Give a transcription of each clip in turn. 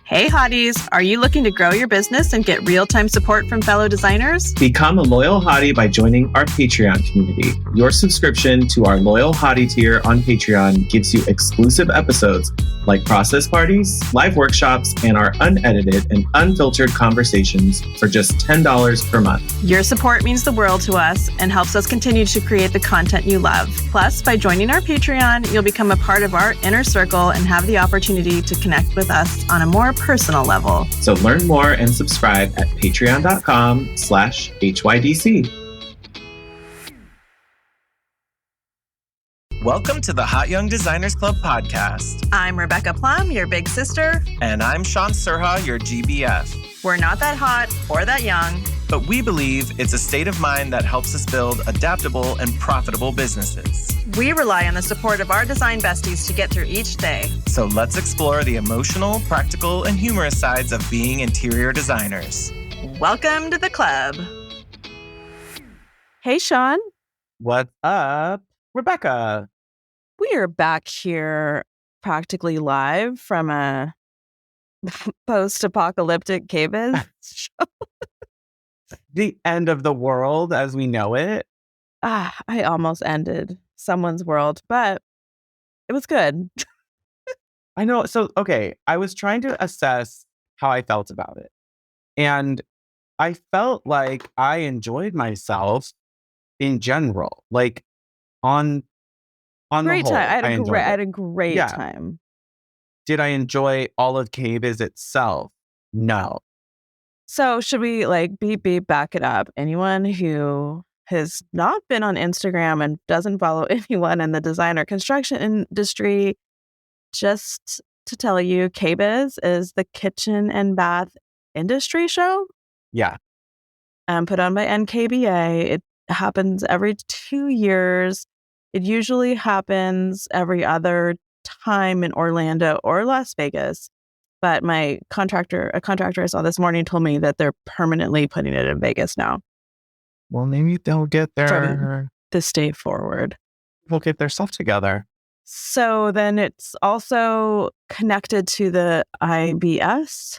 Hey hotties, are you looking to grow your business and get real-time support from fellow designers? Become a loyal hottie by joining our Patreon community. Your subscription to our loyal hottie tier on Patreon gives you exclusive episodes like process parties, live workshops, and our unedited and unfiltered conversations for just $10 per month. Your support means the world to us and helps us continue to create the content you love. Plus, by joining our Patreon, you'll become a part of our inner circle and have the opportunity to connect with us on a more personal level. So learn more and subscribe at patreon.com/HYDC. Welcome to the Hot Young Designers Club podcast. I'm Rebecca Plum, your big sister. And I'm Sean Surha, your GBF. We're not that hot or that young, but we believe it's a state of mind that helps us build adaptable and profitable businesses. We rely on the support of our design besties to get through each day. So let's explore the emotional, practical, and humorous sides of being interior designers. Welcome to the club. Hey, Sean. What's up, Rebecca? We are back here practically live from a post-apocalyptic KBIS show. The end of the world as we know it. I almost ended someone's world, but it was good. I know. So, okay, I was trying to assess how I felt about it. And I felt like I enjoyed myself in general. Like on great the whole, time. I had a great Yeah. time. Did I enjoy all of KBIS itself? No. So should we beep beep back it up? Anyone who has not been on Instagram and doesn't follow anyone in the design or construction industry, just to tell you, KBIS is the kitchen and bath industry show. Yeah. Put on by NKBA. It happens every 2 years. It usually happens every other time in Orlando or Las Vegas. But a contractor I saw this morning told me that they're permanently putting it in Vegas now. Well, maybe they'll get From this day forward. We'll get their stuff together. So then it's also connected to the IBS.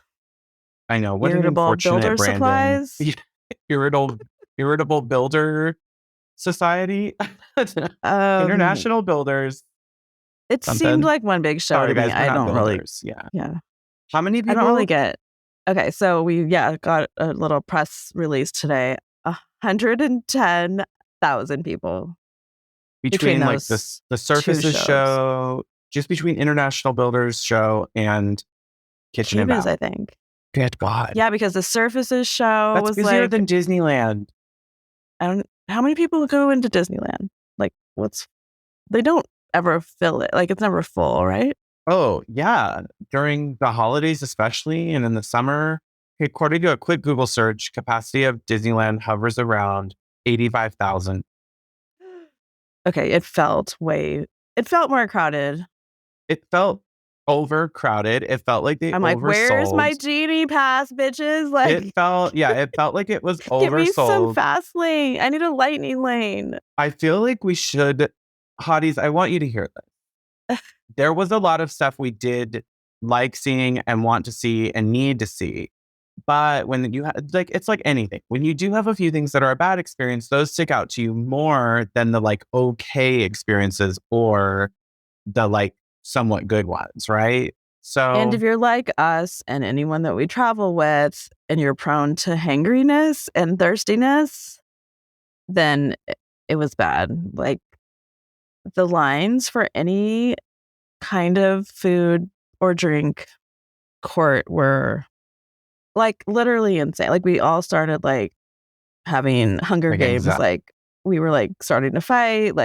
I know. What Irritable an unfortunate Builder branding. Supplies. Irritable Builder Society. International Builders. It something. seemed like one big show Sorry, to me. guys, we're I not don't really. builders. Yeah. How many I people? don't really get. Okay, so we got a little press release today. 110,000 people between like those the Surfaces show, just between International Builders show and Kitchen and KBIS, Bath. I think. Good God. Yeah, because the Surfaces show That's was busier than Disneyland. how many people go into Disneyland? They don't ever fill it. It's never full, right? Oh, yeah. During the holidays, especially, and in the summer. According to a quick Google search, capacity of Disneyland hovers around 85,000. Okay, it felt more crowded. It felt overcrowded. It felt like they I'm like, where's my Genie Pass, bitches? It felt like it was oversold. Give me some fast lane. I need a lightning lane. I feel like we should, hotties, I want you to hear this. There was a lot of stuff we did like seeing and want to see and need to see. But when you it's like anything. When you do have a few things that are a bad experience, those stick out to you more than the okay experiences or the somewhat good ones, right? So, and if you're like us and anyone that we travel with and you're prone to hangriness and thirstiness, then it was bad. The lines for any kind of food or drink court were literally insane. We all started having Hunger Games. We were starting to fight.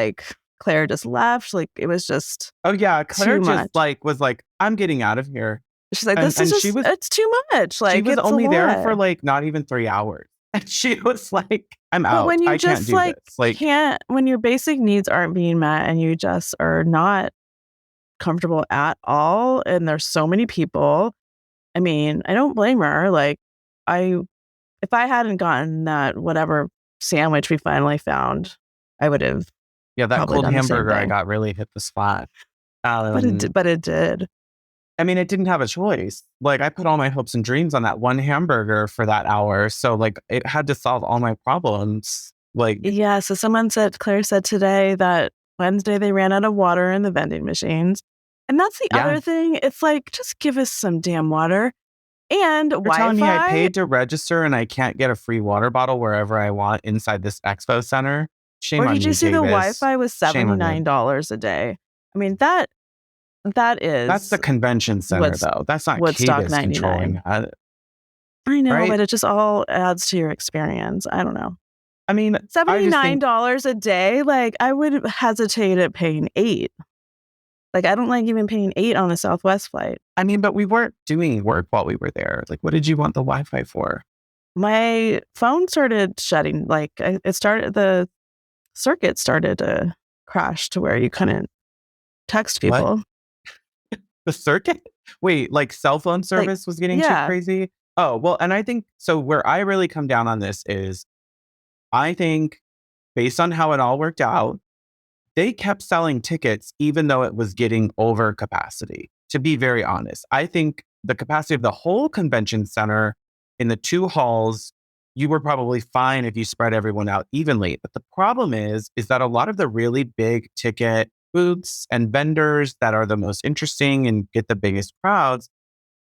Claire just left. It was just oh yeah, Claire just much. was I'm getting out of here. She's like, this is just it's too much. She was only there for not even 3 hours. And she was like, I'm out. But when you I just can't do this. when your basic needs aren't being met and you just are not comfortable at all, and there's so many people. I mean, I don't blame her. If I hadn't gotten that whatever sandwich we finally found, I would have. Yeah, that cold hamburger I got really hit the spot. But it did. I mean, it didn't have a choice. Like, I put all my hopes and dreams on that one hamburger for that hour. So, like, it had to solve all my problems. Like, Yeah. So Claire said today that Wednesday they ran out of water in the vending machines. And that's the Yeah. other thing. It's like, just give us some damn water and you're Wi-Fi. telling me I paid to register and I can't get a free water bottle wherever I want inside this expo center? Shame Or on did you, you see the KBIS. Wi-Fi was Shame on you. $79 a day? I mean, that is That's the convention center, though. That's not Woodstock KBIS 99. controlling that. I know, Right? but it just all adds to your experience. I don't know. I mean, $79 a day? Like, I would hesitate at paying $8. Like, I don't like even paying $8 on a Southwest flight. I mean, but we weren't doing work while we were there. Like, what did you want the Wi-Fi for? My phone started shutting. Like, the circuit started to crash to where you couldn't text people. What? The circuit? Wait, like cell phone service was getting too crazy? Oh, well, and I think, so where I really come down on this is, I think based on how it all worked out, they kept selling tickets even though it was getting over capacity. To be very honest, I think the capacity of the whole convention center in the 2 halls, you were probably fine if you spread everyone out evenly. But the problem is that a lot of the really big ticket booths and vendors that are the most interesting and get the biggest crowds,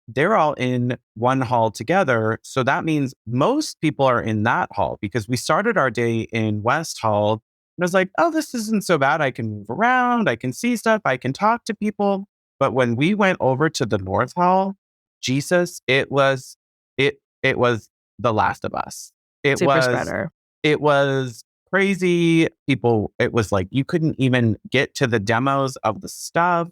they're all in one hall together. So that means most people are in that hall, because we started our day in West Hall. And I was like, oh, this isn't so bad. I can move around. I can see stuff. I can talk to people. But when we went over to the North Hall, Jesus, it was The Last of Us. Super spreader. It was crazy. People, it was like you couldn't even get to the demos of the stuff.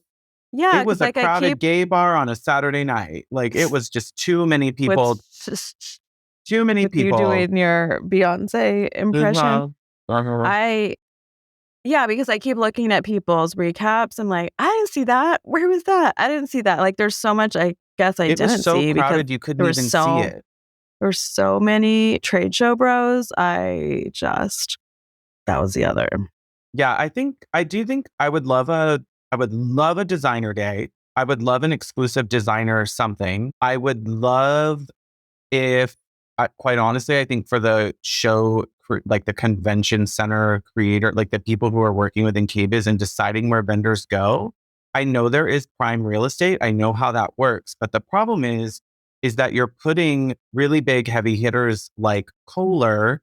Yeah, it was a crowded gay bar on a Saturday night. Like, it was just too many people. Too many people. You doing your Beyonce impression. Because I keep looking at people's recaps. I'm like, I didn't see that. Where was that? I didn't see that. Like, there's so much I guess I didn't see. It was so crowded because you couldn't even see it. There were so many trade show bros. That was the other. Yeah, I do think I would love a designer day. I would love an exclusive designer something. I would love if, quite honestly, I think for the show, like the convention center creator, like the people who are working within KBIS and deciding where vendors go, I know there is prime real estate. I know how that works. But the problem is that you're putting really big heavy hitters like Kohler,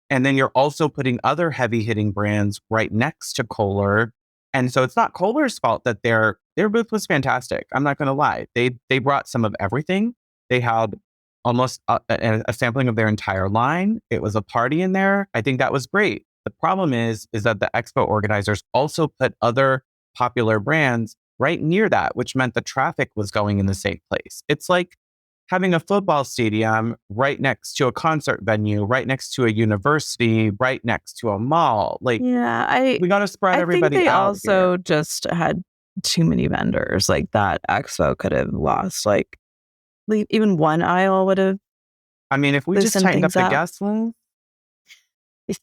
and then you're also putting other heavy hitting brands right next to Kohler. And so it's not Kohler's fault that their booth was fantastic. I'm not going to lie. They brought some of everything. They had almost a sampling of their entire line. It was a party in there. I think that was great. The problem is that the expo organizers also put other popular brands right near that, which meant the traffic was going in the same place. It's like having a football stadium right next to a concert venue, right next to a university, right next to a mall. Like, we got to spread everybody out. I think they also just had too many vendors. Like, that expo could have lost, like, even one aisle would have. I mean, if we just tightened up the guest list,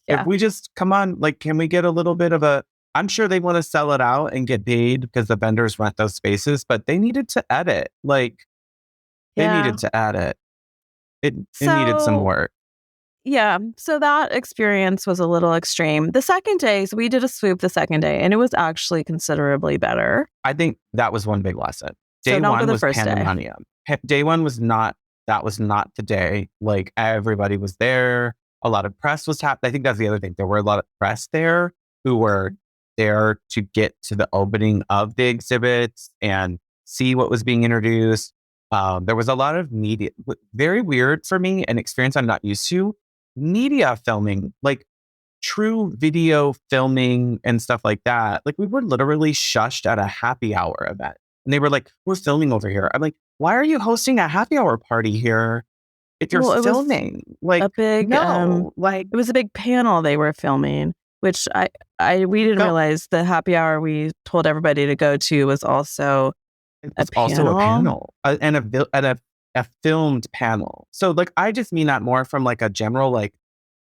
if we just, come on, like, can we get a little bit of I'm sure they want to sell it out and get paid because the vendors rent those spaces, but they needed to edit. Like, they needed to add it. It needed some work. Yeah. So that experience was a little extreme. The second day, so we did a swoop the second day, and it was actually considerably better. I think that was one big lesson. Day one was pandemonium. Day one was not, that was not the day. Like, everybody was there. A lot of press was happening. I think that's the other thing. There were a lot of press there who were there to get to the opening of the exhibits and see what was being introduced. There was a lot of media, very weird for me, an experience I'm not used to. Media filming, like true video filming and stuff like that. Like, we were literally shushed at a happy hour event. And they were like, we're filming over here. I'm like, why are you hosting a happy hour party here if you're filming? Like, a big, like, it was a big panel they were filming, which we didn't realize the happy hour we told everybody to go to was also a panel and a filmed panel. So, like, I just mean that more from like a general, like,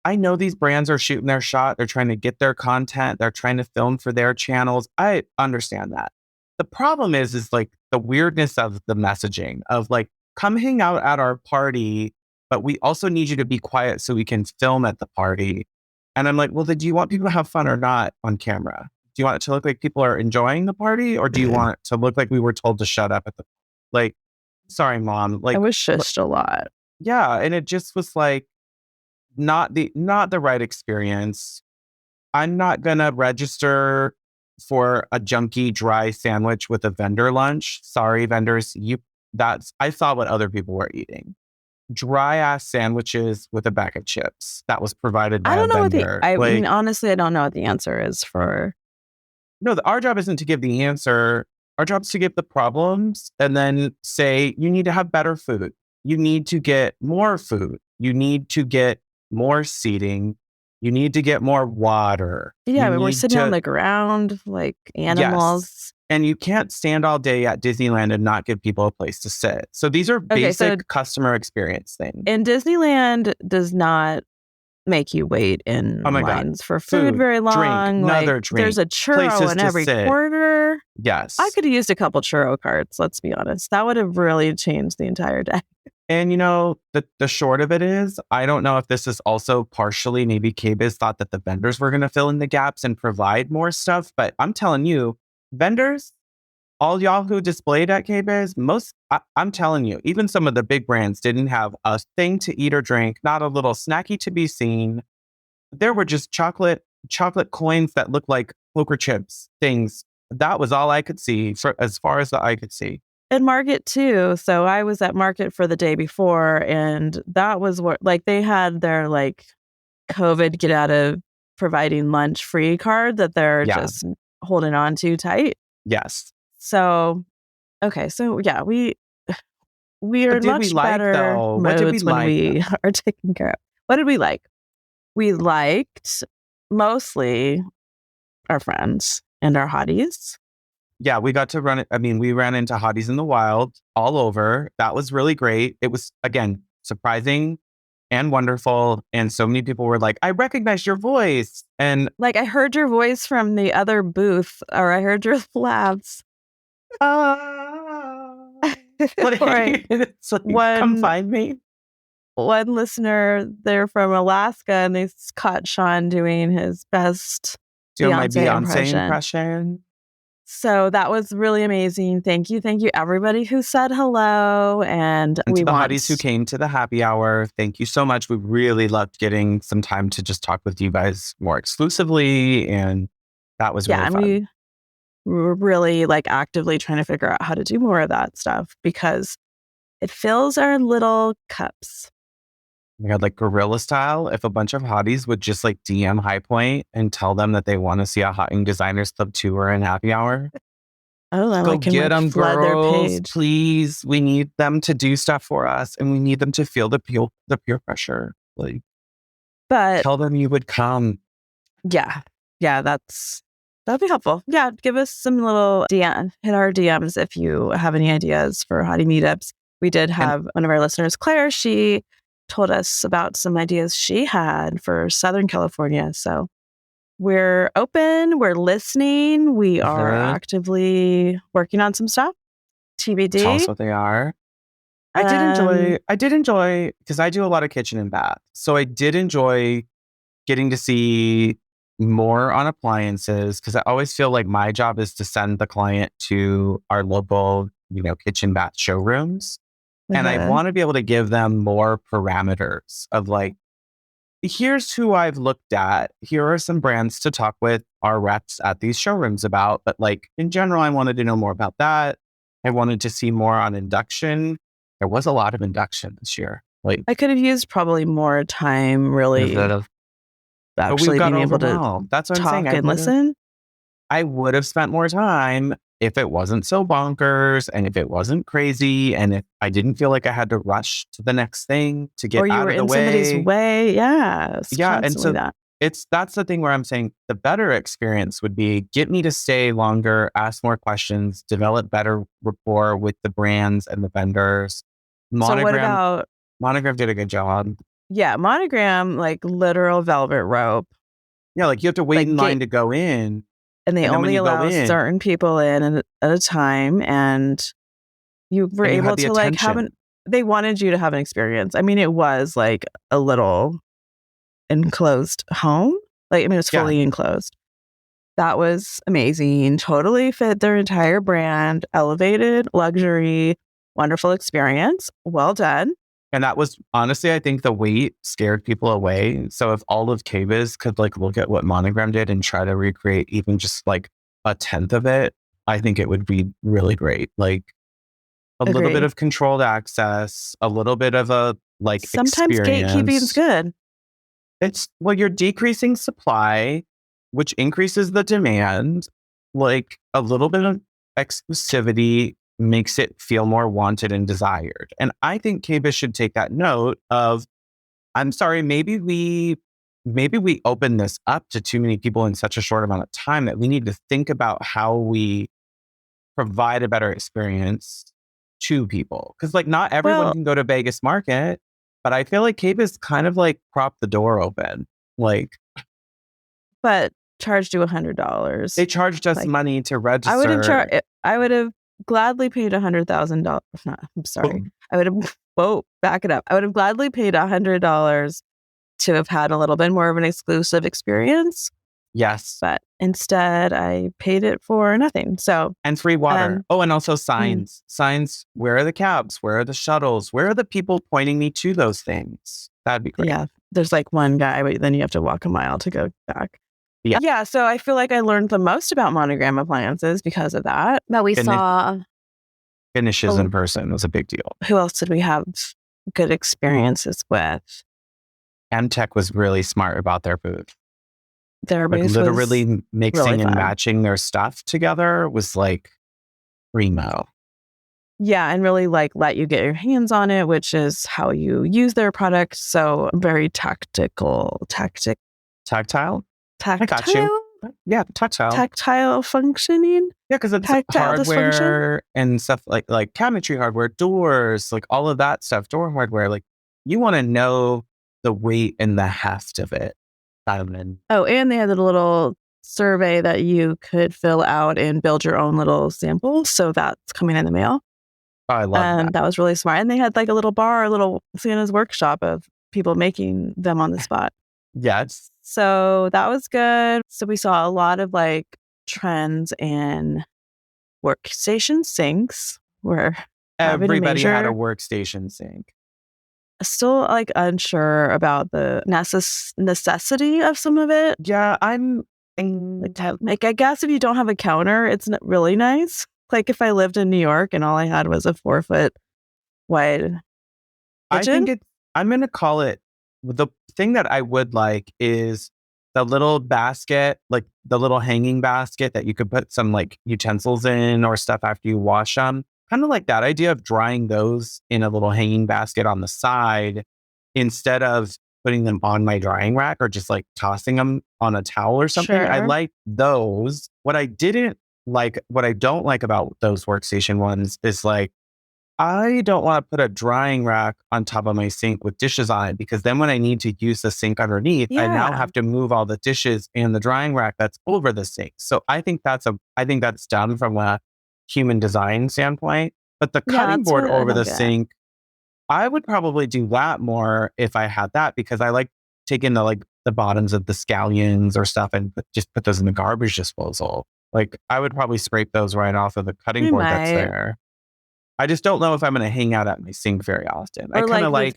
I know these brands are shooting their shot. They're trying to get their content. They're trying to film for their channels. I understand that. The problem is like the weirdness of the messaging of like, come hang out at our party, but we also need you to be quiet so we can film at the party. And I'm like, well, then do you want people to have fun or not on camera? Do you want it to look like people are enjoying the party, or do you want it to look like we were told to shut up at the, like, sorry, mom, I like, was shushed a lot. yeah. And it just was like, not the right experience. I'm not going to register for a junky dry sandwich with a vendor lunch. Sorry, vendors. I saw what other people were eating. Dry ass sandwiches with a bag of chips that was provided by I don't a know vendor. I mean, honestly, I don't know what the answer is for. No, our job isn't to give the answer. Our job is to give the problems and then say, you need to have better food. You need to get more food. You need to get more seating. You need to get more water. Yeah, we're sitting on the ground like animals. Yes. And you can't stand all day at Disneyland and not give people a place to sit. So these are basic customer experience things. And Disneyland does not make you wait in lines for food very long. Drink, another drink. There's a churro in every corner. Yes. I could have used a couple churro carts, let's be honest. That would have really changed the entire day. And, the short of it is, I don't know if this is also partially, maybe KBIS thought that the vendors were going to fill in the gaps and provide more stuff. But I'm telling you, vendors, all y'all who displayed at KBIS, I'm telling you, even some of the big brands didn't have a thing to eat or drink, not a little snacky to be seen. There were just chocolate coins that looked like poker chips things. That was all I could see as far as the eye could see. And Market too. So I was at Market for the day before, and that was what, like, they had their like COVID get out of providing lunch free card that they're just holding on to tight. Yes. So, okay. So yeah, we are much better moods when we are taken care of. What did we like? We liked mostly our friends and our hotties. Yeah, we got to run it. I mean, we ran into hotties in the wild all over. That was really great. It was, again, surprising and wonderful. And so many people were like, I recognize your voice. And like, I heard your voice from the other booth, or I heard your laughs. It's like, come find me. One listener, they're from Alaska, and they caught Sean doing his best Beyonce impression. So that was really amazing. Thank you, everybody who said hello, and to the hotties who came to the happy hour. Thank you so much. We really loved getting some time to just talk with you guys more exclusively, and that was really fun. And we were really like actively trying to figure out how to do more of that stuff because it fills our little cups. We had like guerrilla style. If a bunch of hotties would just like DM High Point and tell them that they want to see a Hot Young Designers Club tour and happy hour. Oh, I go get them, girls. Please, we need them to do stuff for us, and we need them to feel the peer pressure. Like, but tell them you would come. Yeah, that'd be helpful. Yeah, give us some little DM. Hit our DMs if you have any ideas for hottie meetups. We did have one of our listeners, Claire. She told us about some ideas she had for Southern California. So we're open, we're listening, we are actively working on some stuff. TBD. Tell us what they are. I did enjoy, because I do a lot of kitchen and bath. So I did enjoy getting to see more on appliances, because I always feel like my job is to send the client to our local, kitchen bath showrooms. And I want to be able to give them more parameters of like, here's who I've looked at. Here are some brands to talk with our reps at these showrooms about. But like in general, I wanted to know more about that. I wanted to see more on induction. There was a lot of induction this year. Like, I could have used probably more time really actually being able to That's what talk I'm saying. And listen. I would have spent more time if it wasn't so bonkers and if it wasn't crazy and if I didn't feel like I had to rush to the next thing to get out of the way. Or you were in somebody's way. Yeah. Yeah. And so that's the thing where I'm saying the better experience would be get me to stay longer, ask more questions, develop better rapport with the brands and the vendors. Monogram did a good job. Yeah. Monogram, like literal velvet rope. Yeah. Like you have to wait in line to go in. And they And then when only you go allow in, certain people in at a time. And you were and you able had the to like attention. they wanted you to have an experience. I mean, it was like a little enclosed home. Like, I mean, it was Yeah. fully enclosed. That was amazing. Totally fit their entire brand. Elevated, luxury, wonderful experience. Well done. And that was honestly, I think the weight scared people away. So if all of KBIS could like look at what Monogram did and try to recreate even just like a tenth of it, I think it would be really great. Like a little bit Agree. of controlled access, a little bit of a like Sometimes gatekeeping's experience. good. It's well, you're decreasing supply, which increases the demand. Like a little bit of exclusivity makes it feel more wanted and desired. And I think KBIS should take that note of, I'm sorry, maybe we open this up to too many people in such a short amount of time that we need to think about how we provide a better experience to people. Because like not everyone Well, can go to Vegas Market, but I feel like KBIS kind of like propped the door open. Like but charged you $100. they charged us Like, money to I would have register. I would have gladly paid $100,000. No, I'm sorry. I would have. Whoa, back it up. I would have gladly paid $100 to have had a little bit more of an exclusive experience, Yes. but instead I paid it for nothing. So, And free water. Oh, and also mm, signs. Signs. Where are the cabs? Where are the shuttles? Where are the people pointing me to those things? That'd be great. yeah, there's like one guy, but then you have to walk a mile to go back. Yeah. Yeah. So I feel like I learned the most about Monogram appliances because of that. But we Finish- saw Finishes Oh. in person was a big deal. who else did we have good experiences with? MTech was really smart about their booth. Their Like booth literally was mixing really and fun. matching their stuff together was like primo. Yeah, and really like let you get your hands on it, which is how you use their product. So very Tactile? tactile, got you. Yeah, tactile. tactile functioning. Yeah, because it's Tactile hardware and stuff like cabinetry hardware, doors, like all of that stuff, door hardware. Like you want to know the weight and the heft of it. Oh, and they had a little survey that you could fill out and build your own little sample. So that's coming in the mail. Oh, I love And that. that was really smart. And they had like a little bar, a little Santa's workshop of people making them on the spot. Yes. So that was good. So we saw a lot of like trends in workstation sinks where having a Everybody had a major, workstation sink. still like unsure about the necessity of some of it. Yeah, Like I guess if you don't have a counter, it's not really nice. Like if I lived in New York and all I had was a 4-foot wide I think kitchen. I'm going to call it, the thing that I would like is the little basket, like the little hanging basket that you could put some like utensils in or stuff after you wash them. Kind of like that idea of drying those in a little hanging basket on the side instead of putting them on my drying rack or just like tossing them on a towel or something. I Sure. like those. What I don't like about those workstation ones is like, I don't want to put a drying rack on top of my sink with dishes on it because then when I need to use the sink underneath, I now Yeah. have to move all the dishes and the drying rack that's over the sink. So I think that's done from a human design standpoint. But the Yeah, cutting that's board what I over the don't get. sink, I would probably do that more if I had that because I like taking the bottoms of the scallions or stuff and just put those in the garbage disposal. Like I would probably scrape those right off of the cutting You board that's might. there. I just don't know if I'm going to hang out at my sink very often. I Or kind of like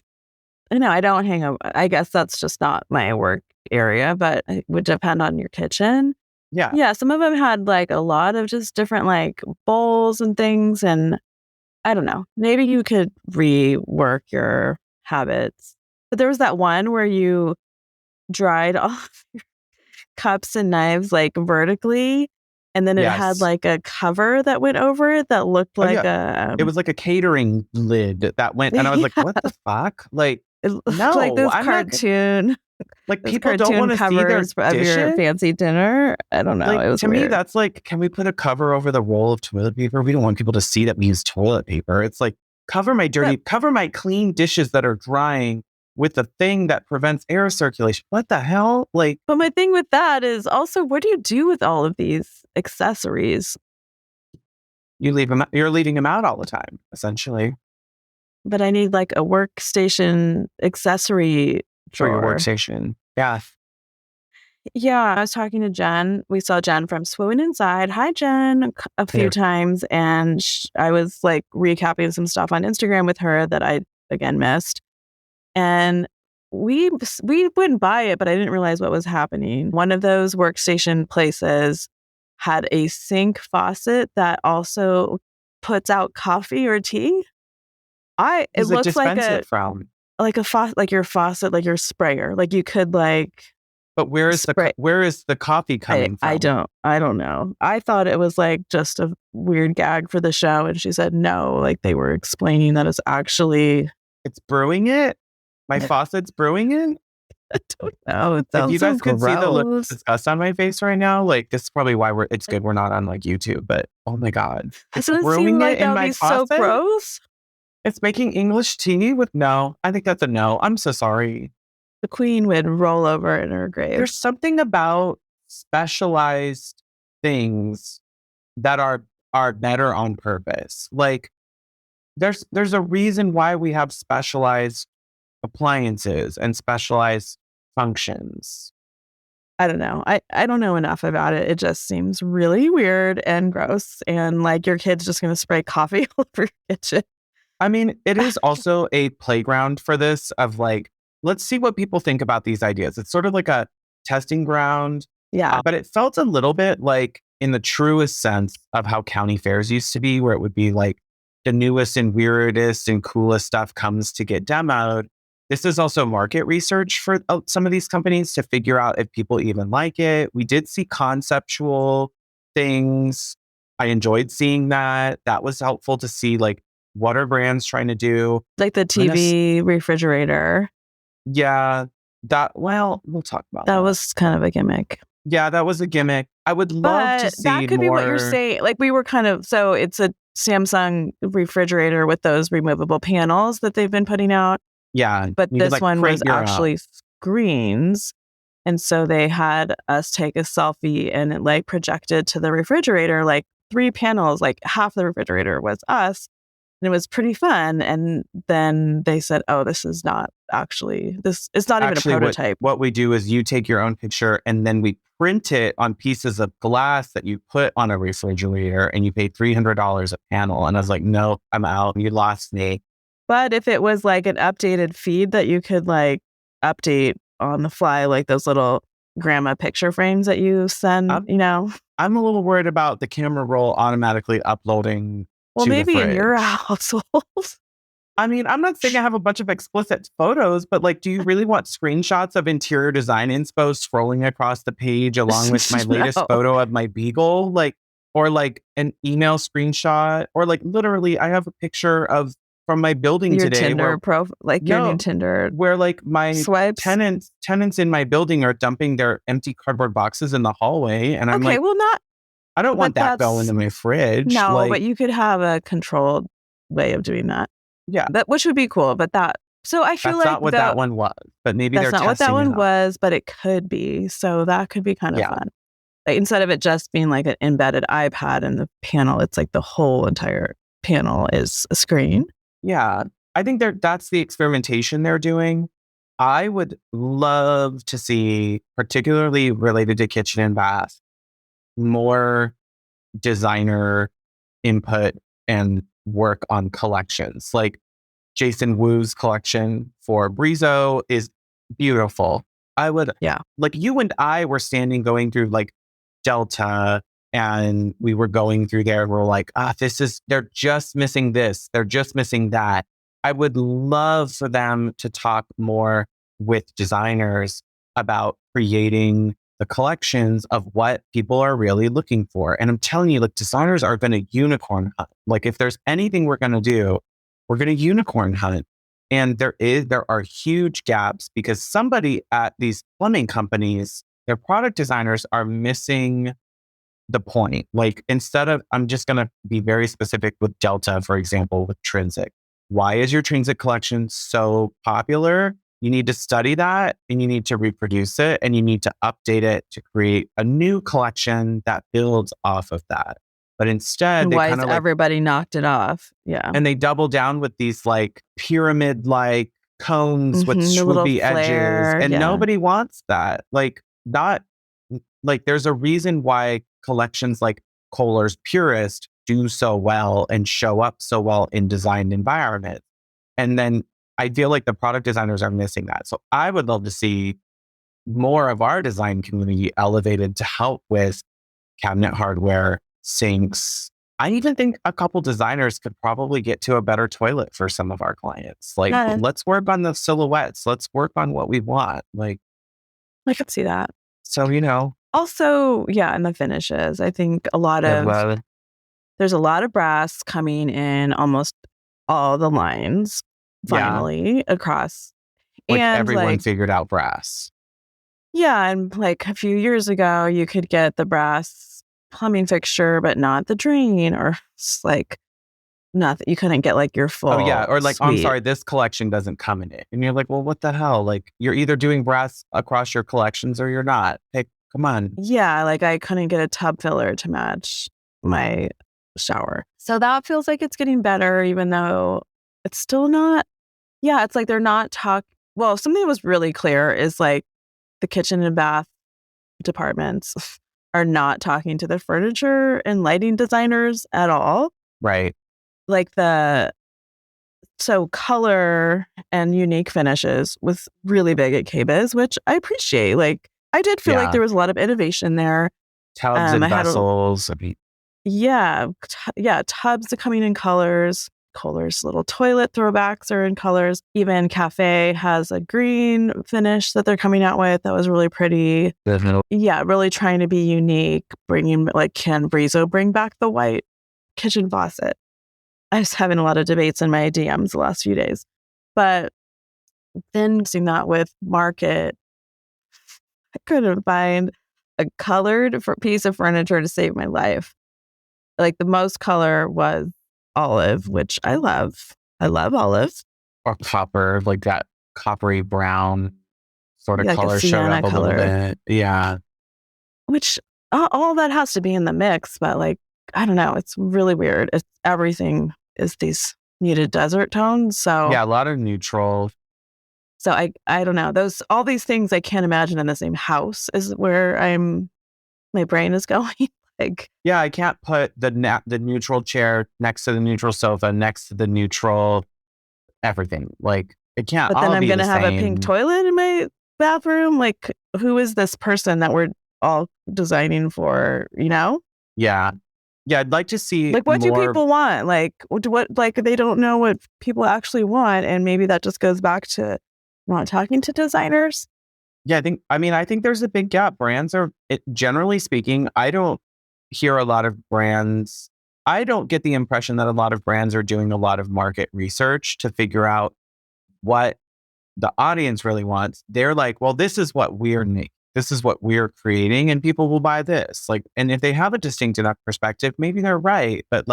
with, I don't hang out. I guess that's just not my work area, but it would depend on your kitchen. yeah. Yeah, some of them had like a lot of just different like bowls and things. And I don't know, maybe you could rework your habits. But there was that one where you dried all of your cups and knives like vertically. And then it had Yes. like a cover that went over it that looked Oh, like It was like a catering lid that went, and I was like, Yeah. what the fuck? Like, it looked no, like those I'm not cartoon. like Those people don't cartoon want to see their covers of your dishes. fancy dinner. I don't know. Like, It was to me, weird. that's like, can we put a cover over the roll of toilet paper? We don't want people to see that we use toilet paper. It's like cover my clean dishes that are drying with a thing that prevents air circulation. What the hell? Like, But my thing with that is also, what do you do with all of these accessories? you're leaving them out all the time, essentially. But I need like a workstation accessory For your drawer. workstation. Yeah. Yeah, I was talking to Jen. We saw Jen from Swoon Inside. Hi, Jen, a few Yeah. times. And I was like recapping some stuff on Instagram with her that I, again, missed. And we wouldn't buy it, but I didn't realize what was happening. One of those workstation places had a sink faucet that also puts out coffee or tea. It Does it looks like dispense a it from? faucet, like your faucet, like your sprayer. Like you could like But where is spray. where is the coffee coming from? I don't know. I thought it was like just a weird gag for the show, and she said no. Like they were explaining that it's actually. It's brewing it? My faucet's brewing it? I don't know. It If sounds you guys so could see the look of gross. disgust on my face right now, like this is probably why it's good we're not on like YouTube, but oh my God. It's Doesn't it seem brewing like it in that would my be so faucet? gross? It's making English tea with no. I think that's a no. I'm so sorry. The queen would roll over in her grave. There's something about specialized things that are better on purpose. Like there's a reason why we have specialized appliances and specialized functions. I don't know. I don't know enough about it. It just seems really weird and gross. And like your kid's just going to spray coffee all over your kitchen. I mean, it is also a playground for this of like, let's see what people think about these ideas. It's sort of like a testing ground. Yeah. But it felt a little bit like in the truest sense of how county fairs used to be, where it would be like the newest and weirdest and coolest stuff comes to get demoed. This is also market research for some of these companies to figure out if people even like it. We did see conceptual things. I enjoyed seeing that. That was helpful to see like what are brands trying to do. Like the TV refrigerator. Yeah, we'll talk about that. That was kind of a gimmick. Yeah, that was a gimmick. I would love to see that could be what you're saying. Like we were so it's a Samsung refrigerator with those removable panels that they've been putting out. Yeah. But this one was actually screens. And so they had us take a selfie and it like projected to the refrigerator, like 3 panels, like half the refrigerator was us. And it was pretty fun. And then they said, oh, this is not actually, it's not even a prototype. What we do is you take your own picture and then we print it on pieces of glass that you put on a refrigerator and you pay $300 a panel. And I was like, no, I'm out. You lost me. But if it was like an updated feed that you could like update on the fly, like those little grandma picture frames that you send, I'm a little worried about the camera roll automatically uploading. Well, maybe in your household. I mean, I'm not saying I have a bunch of explicit photos, but like, do you really want screenshots of interior design inspo scrolling across the page along with my latest photo of my beagle? Like, or like an email screenshot, or like literally I have a picture from my building your today. Tinder your new Tinder. Where like my swipes. tenants in my building are dumping their empty cardboard boxes in the hallway. And I'm like, I don't want that going into my fridge. No, but you could have a controlled way of doing that. Yeah. Which would be cool. But so I feel that's not what that one was. But maybe that's not what that one was, but it could be. So that could be kind of fun. Like, instead of it just being like an embedded iPad in the panel, it's like the whole entire panel is a screen. Yeah. I think that's the experimentation they're doing. I would love to see, particularly related to kitchen and bath, more designer input and work on collections. Like Jason Wu's collection for Brizo is beautiful. Like you and I were going through like Delta, and we were going through there and we're like, they're just missing this. They're just missing that. I would love for them to talk more with designers about creating the collections of what people are really looking for. And I'm telling you, like, designers are going to unicorn hunt. Like, if there's anything we're going to do, we're going to unicorn hunt. And there are huge gaps because somebody at these plumbing companies, their product designers are missing the point. Like, instead of, I'm just going to be very specific with Delta, for example, with Trinsic. Why is your Trinsic collection so popular? You need to study that and you need to reproduce it and you need to update it to create a new collection that builds off of that. But instead, they Why kind is of like, everybody knocked it off? Yeah. and they double down with these like pyramid like cones with The little swoopy edges. flare. And Yeah. nobody wants that. Like, not like there's a reason why collections like Kohler's Purist do so well and show up so well in designed environments. And then I feel like the product designers are missing that. So I would love to see more of our design community elevated to help with cabinet hardware, sinks. I even think a couple designers could probably get to a better toilet for some of our clients. Like, Yeah. let's work on the silhouettes. Let's work on what we want. Like, I could see that. so, Also, yeah, and the finishes. I think there's a lot of brass coming in almost all the lines finally across. like And everyone figured out brass. yeah, and like a few years ago, you could get the brass plumbing fixture, but not the drain, or just like not that you couldn't get like your full. Oh yeah, or like, I'm suite. sorry, this collection doesn't come in it, and you're like, well, what the hell? Like, you're either doing brass across your collections or you're not. Hey, come on. Yeah, like I couldn't get a tub filler to match my shower. So that feels like it's getting better, even though it's still not. Yeah, it's like they're not well, something that was really clear is like the kitchen and bath departments are not talking to the furniture and lighting designers at all. Right. Like so color and unique finishes was really big at KBIS, which I appreciate. Like I did feel like there was a lot of innovation there. Tubs and vessels. Tubs are coming in colors. Kohler's little toilet throwbacks are in colors. Even Cafe has a green finish that they're coming out with that was really pretty. Definitely. Yeah, really trying to be unique. Bringing like, can Brizo bring back the white kitchen faucet? I was having a lot of debates in my DMs the last few days. But then seeing that with Market, I couldn't find a colored piece of furniture to save my life. Like the most color was olive, which I love. I love olive. Or copper, like that coppery brown sort of Like color showed up a little bit. Yeah. Which all that has to be in the mix, but like, I don't know. It's really weird. Everything is these muted desert tones. So yeah, a lot of neutral. So I don't know. All these things I can't imagine in the same house is where my brain is going. Like, yeah, I can't put the neutral chair next to the neutral sofa, next to the neutral everything. Like, it can't. But then I'm going to have a pink toilet in my bathroom. Like, who is this person that we're all designing for? Yeah. Yeah, I'd like to see like, what do people want? Like, what? Like, they don't know what people actually want, and maybe that just goes back to not talking to designers. Yeah, I think there's a big gap. Brands are, generally speaking, I don't hear a lot of brands. I don't get the impression that a lot of brands are doing a lot of market research to figure out what the audience really wants. They're like, well, this is what we're making. This is what we're creating, and people will buy this. Like, and if they have a distinct enough perspective, maybe they're right. But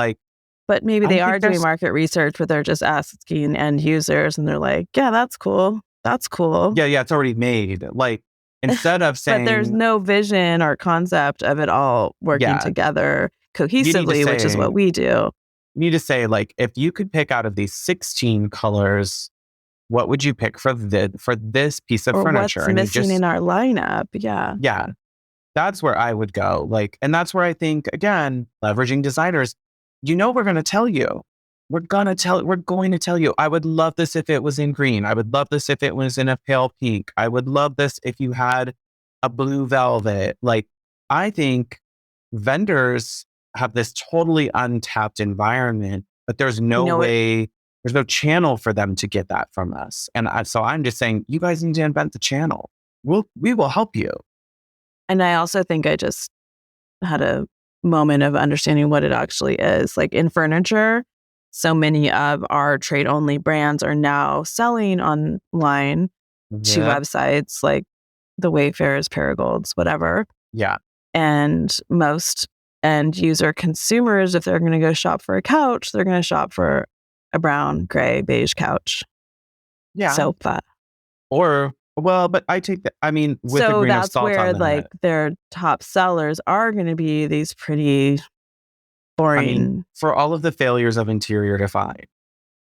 maybe they are doing market research, but they're just asking end users, and they're like, yeah, that's cool. That's cool. Yeah, it's already made. Like, instead of saying, but there's no vision or concept of it all working together cohesively, which is what we do. You need to say, like, if you could pick out of these 16 colors, what would you pick for this piece of furniture? What's missing in our lineup? Yeah. Yeah. That's where I would go. Like, and that's where I think, again, leveraging designers, we're going to tell you. We're going to tell you. I would love this if it was in green. I would love this if it was in a pale pink. I would love this if you had a blue velvet. Like, I think vendors have this totally untapped environment, but there's no way, there's no channel for them to get that from us. And so I'm just saying, you guys need to invent the channel. We will help you. And I also think I just had a moment of understanding what it actually is. Like in furniture, so many of our trade-only brands are now selling online to websites like the Wayfarers, Paragolds, whatever. Yeah. And most end user consumers, if they're going to go shop for a couch, they're going to shop for a brown, gray, beige couch. Yeah. Sofa. Well, but I take that. I mean, with a So grain of that's salt on where that. their top sellers are going to be these pretty I mean, boring. for all of the failures of Interior Define,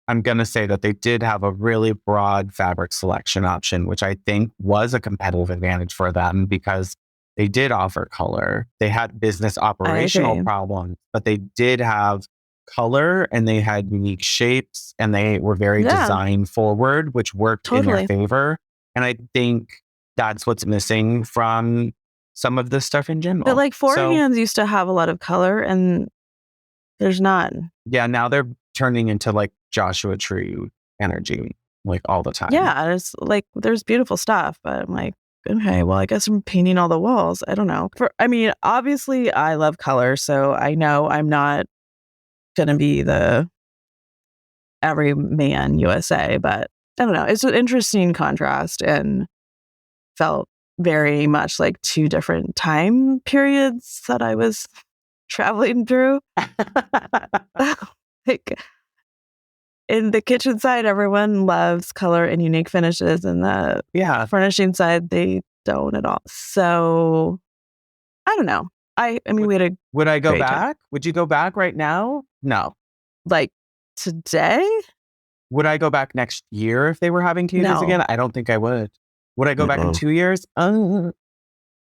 I'm going to say that they did have a really broad fabric selection option, which I think was a competitive advantage for them because they did offer color. They had business operational agree. problems, but they did have color and they had unique shapes and they were very Yeah. design forward, which worked in their Totally. favor. And I think that's what's missing from some of this stuff in general. But like Four Hands used to have a lot of color and there's none. Yeah, now they're turning into like Joshua Tree energy, like all the time. Yeah, there's beautiful stuff, but I'm like, okay, well, I guess I'm painting all the walls. I don't know. Obviously, I love color, so I know I'm not gonna be the everyman USA, but I don't know. It's an interesting contrast and felt very much like two different time periods that I was traveling through. Like in the kitchen side, everyone loves color and unique finishes, and the furnishing side, they don't at all. So I don't know. I mean, would I go great time. back? Would you go back right now? No. Like today? Would I go back next year if they were having KBIS again? I don't think I would. Would I go back in 2 years? I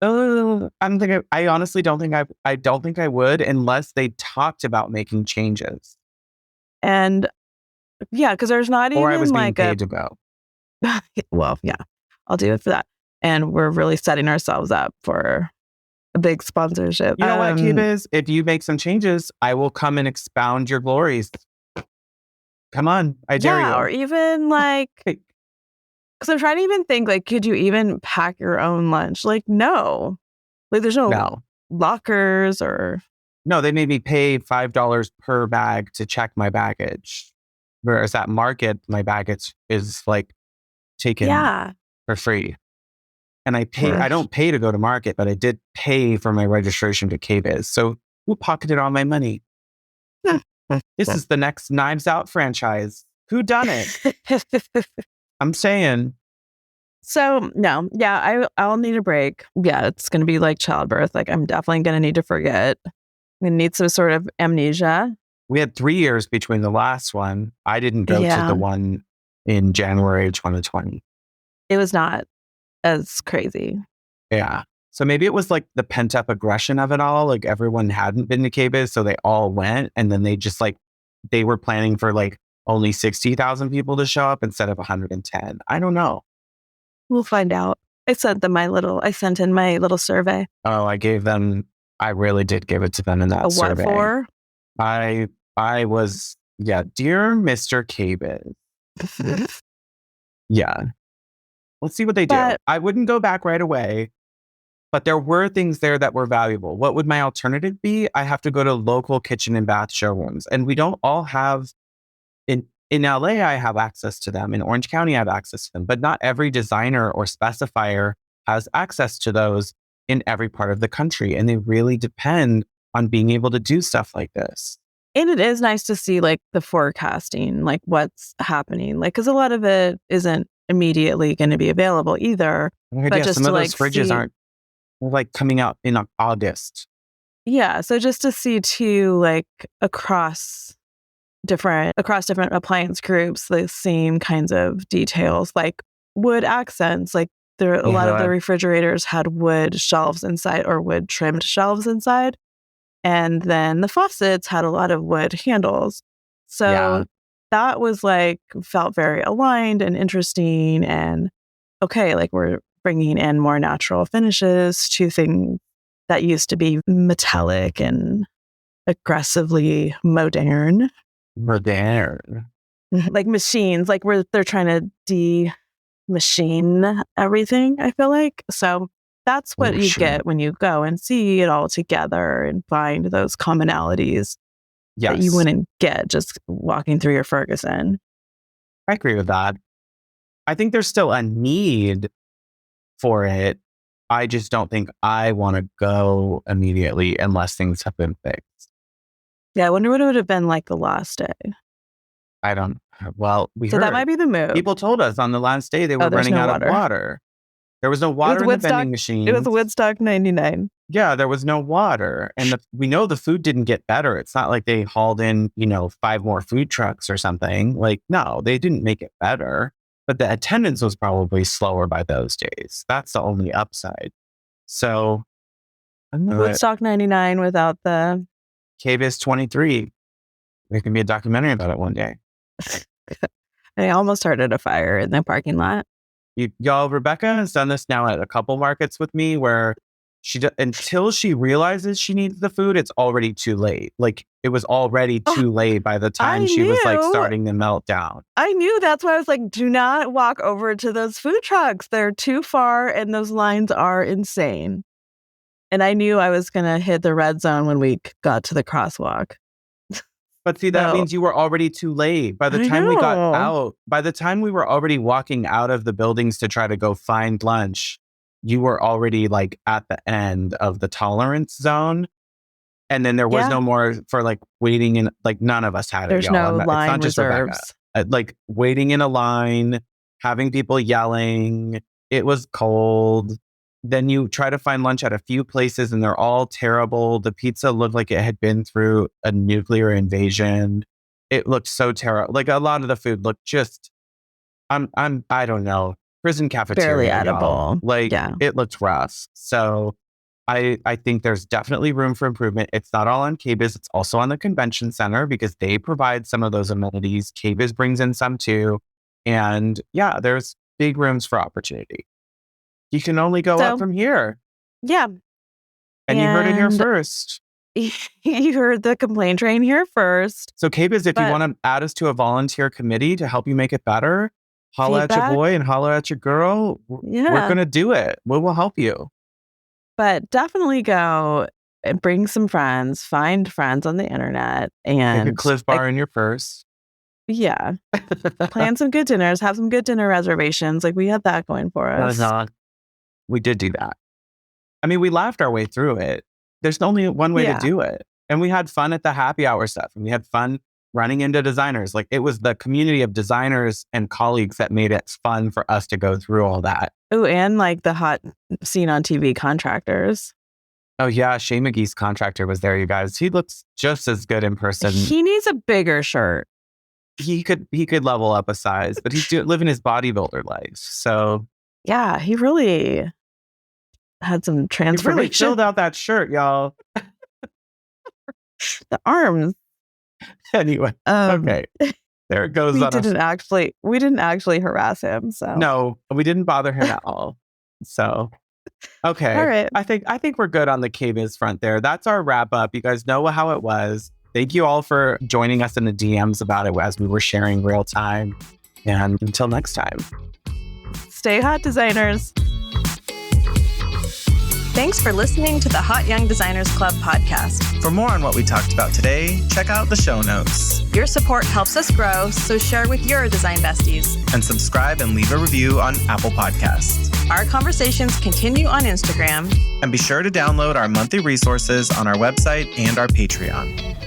honestly don't think I don't think I would unless they talked about making changes. And yeah, because there's not even or I was being like paid to go. Well, yeah, I'll do it for that. And we're really setting ourselves up for a big sponsorship. You know what, KBIS? If you make some changes, I will come and expound your glories. Come on, I dare you. Or even like, because I'm trying to even think, like, could you even pack your own lunch? Like, no. Like, there's no lockers or... No, they made me pay $5 per bag to check my baggage. Whereas at Market, my baggage is like taken for free. And I don't pay to go to Market, but I did pay for my registration to KBIS. So who pocketed all my money? This is the next Knives Out franchise. Who done it? I'm saying. So no, I'll need a break. Yeah, it's going to be like childbirth. Like I'm definitely going to need to forget. I'm going to need some sort of amnesia. We had 3 years between the last one. I didn't go to the one in January of 2020. It was not as crazy. Yeah. So maybe it was like the pent up aggression of it all. Like everyone hadn't been to KBIS, so they all went. And then they just they were planning for like only 60,000 people to show up instead of 110. I don't know. We'll find out. I sent in my little survey. Oh, I really did give it to them in that survey. What for? I was, dear Mr. KBIS. Yeah. Let's see what they do. I wouldn't go back right away, but there were things there that were valuable. What would my alternative be? I have to go to local kitchen and bath showrooms. And we don't all have, in LA, I have access to them. In Orange County, I have access to them. But not every designer or specifier has access to those in every part of the country. And they really depend on being able to do stuff like this. And it is nice to see like the forecasting, like what's happening. Like, because a lot of it isn't immediately going to be available either. But just some of those fridges aren't like coming out in August. Yeah. So just to see too, like across different appliance groups, the same kinds of details, like wood accents, like a lot of the refrigerators had wood shelves inside or wood trimmed shelves inside. And then the faucets had a lot of wood handles. So that was felt very aligned and interesting. And okay, like we're bringing in more natural finishes to things that used to be metallic and aggressively modern. Like machines, like they're trying to de-machine everything, I feel like. So that's what you get when you go and see it all together and find those commonalities that you wouldn't get just walking through your Ferguson. I agree with that. I think there's still a need for it. I just don't think I want to go immediately unless things have been fixed. Yeah, I wonder what it would have been like the last day. I don't Well, we So heard. that might be the move. People told us on the last day they were there's running no out water. of water. There was no water in the vending machine. It was Woodstock 99. Yeah, there was no water. And we know the food didn't get better. It's not like they hauled in, 5 more food trucks or something. Like, no, they didn't make it better. But the attendance was probably slower by those days. That's the only upside. So, Woodstock 99 without the... KBIS 23. There can be a documentary about it one day. I almost started a fire in the parking lot. Y'all, Rebecca has done this now at a couple markets with me where until she realizes she needs the food, it's already too late. Like, it was already too late by the time she was like starting the meltdown. I knew. That's why I was like, do not walk over to those food trucks. They're too far and those lines are insane. And I knew I was going to hit the red zone when we got to the crosswalk. But see, that means you were already too late. By the time we got out, by the time we were already walking out of the buildings to try to go find lunch, you were already like at the end of the tolerance zone. And then there was no more for like waiting in, like none of us had it. There's no line it's not just reserves. like waiting in a line, having people yelling. It was cold. Then you try to find lunch at a few places and they're all terrible. The pizza looked like it had been through a nuclear invasion. It looked so terrible. Like a lot of the food looked just, I don't know, prison cafeteria. Barely edible. Y'all. Like it looked rough. So I think there's definitely room for improvement. It's not all on KBIS. It's also on the convention center because they provide some of those amenities. KBIS brings in some too. And yeah, there's big rooms for opportunity. You can only go up from here. Yeah. And you heard it here first. You heard the complaint train here first. So KBIS, if you want to add us to a volunteer committee to help you make it better, holla at your boy and holla at your girl. We're going to do it. We will help you. But definitely go and bring some friends, find friends on the internet. And take a Cliff Bar in your purse. Yeah. Plan some good dinners. Have some good dinner reservations. Like we had that going for us. We did do that. I mean, we laughed our way through it. There's only one way to do it. And we had fun at the happy hour stuff. And we had fun running into designers. Like it was the community of designers and colleagues that made it fun for us to go through all that. Oh, and like the hot scene on TV contractors. Oh yeah, Shay McGee's contractor was there, you guys. He looks just as good in person. He needs a bigger shirt. He could level up a size, but he's living his bodybuilder life. So yeah, he really had some transformation. He really filled out that shirt, y'all. The arms. Anyway, okay. There it goes. We didn't actually harass him. So no, we didn't bother him at all. So okay. All right. I think we're good on the KBIS front there. That's our wrap up. You guys know how it was. Thank you all for joining us in the DMs about it as we were sharing real time. And until next time. Stay hot, designers. Thanks for listening to the Hot Young Designers Club podcast. For more on what we talked about today, check out the show notes. Your support helps us grow, so share with your design besties. And subscribe and leave a review on Apple Podcasts. Our conversations continue on Instagram. And be sure to download our monthly resources on our website and our Patreon.